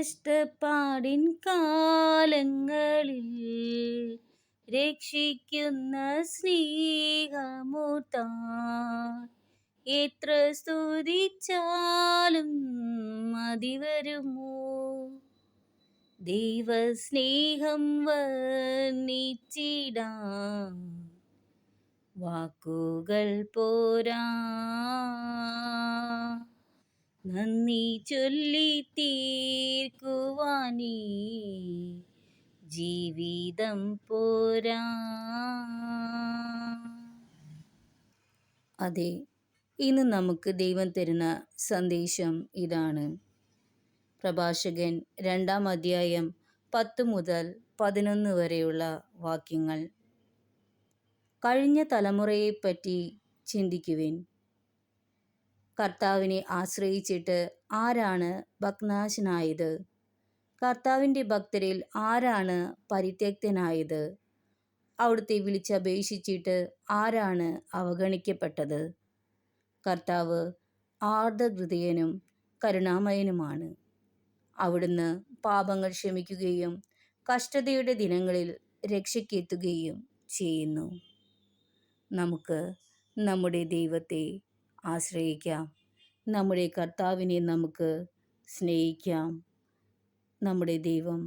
കഷ്ടപ്പാടിൻ കാലങ്ങളിൽ രക്ഷിക്കുന്ന സ്നേഹമോർത്താൽ എത്ര സ്തുതിച്ചാലും മതി വരുമോ. ദൈവസ്നേഹം വർണ്ണിച്ചിടാൻ വാക്കുകൾ പോരാ. നന്ദി ചൊല്ലി തീർക്കുവാനീ ജീവിതം പോരാ. അതെ, ഇന്ന് നമുക്ക് ദൈവം തരുന്ന സന്ദേശം ഇതാണ്. പ്രഭാഷകൻ 2-ാം അധ്യായം 10 മുതൽ 11 വരെയുള്ള വാക്യങ്ങൾ. കഴിഞ്ഞ തലമുറയെപ്പറ്റി ചിന്തിക്കുവിൻ. കർത്താവിനെ ആശ്രയിച്ചിട്ട് ആരാണ് ഭഗ്നാശനായത്? കർത്താവിൻ്റെ ഭക്തരിൽ ആരാണ് പരിത്യക്തനായത്? അവിടുത്തെ വിളിച്ചപേക്ഷിച്ചിട്ട് ആരാണ് അവഗണിക്കപ്പെട്ടത്? കർത്താവ് ആർദ്രഹൃദയനും കരുണാമയനുമാണ്. അവിടുന്ന് പാപങ്ങൾ ക്ഷമിക്കുകയും കഷ്ടതയുടെ ദിനങ്ങളിൽ രക്ഷയ്ക്കെത്തുകയും ചെയ്യുന്നു. നമുക്ക് നമ്മുടെ ദൈവത്തെ ആശ്രയിക്കാം. നമ്മുടെ കർത്താവിനെ നമുക്ക് സ്നേഹിക്കാം. നമ്മുടെ ദൈവം,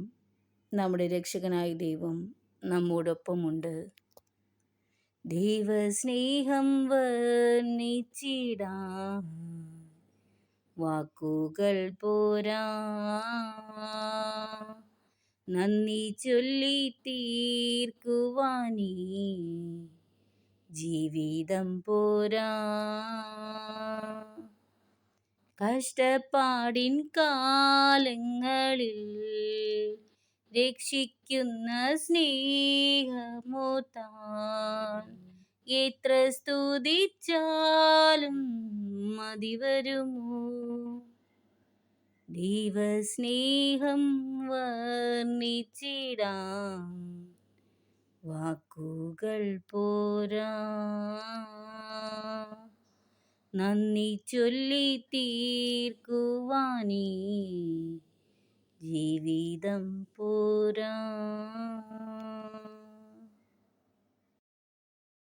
നമ്മുടെ രക്ഷകനായ ദൈവം നമ്മോടൊപ്പമുണ്ട്. ദൈവസ്നേഹം വർണ്ണിച്ചിടാൻ വാക്കുകൾ പോരാ. നന്ദി ചൊല്ലി തീർക്കുവാനീ ജീവിതം പോരാ. കഷ്ടപ്പാടിൻ കാലങ്ങളിൽ രക്ഷിക്കുന്ന സ്നേഹമോർത്താൽ എത്ര സ്തുതിച്ചാലും മതി വരുമോ. ദൈവസ്നേഹം വർണ്ണിച്ചിടാൻ വാക്കുകൾ പോരാ. നന്ദി ചൊല്ലി തീർക്കുവാനീ ജീവിതം പോരാ.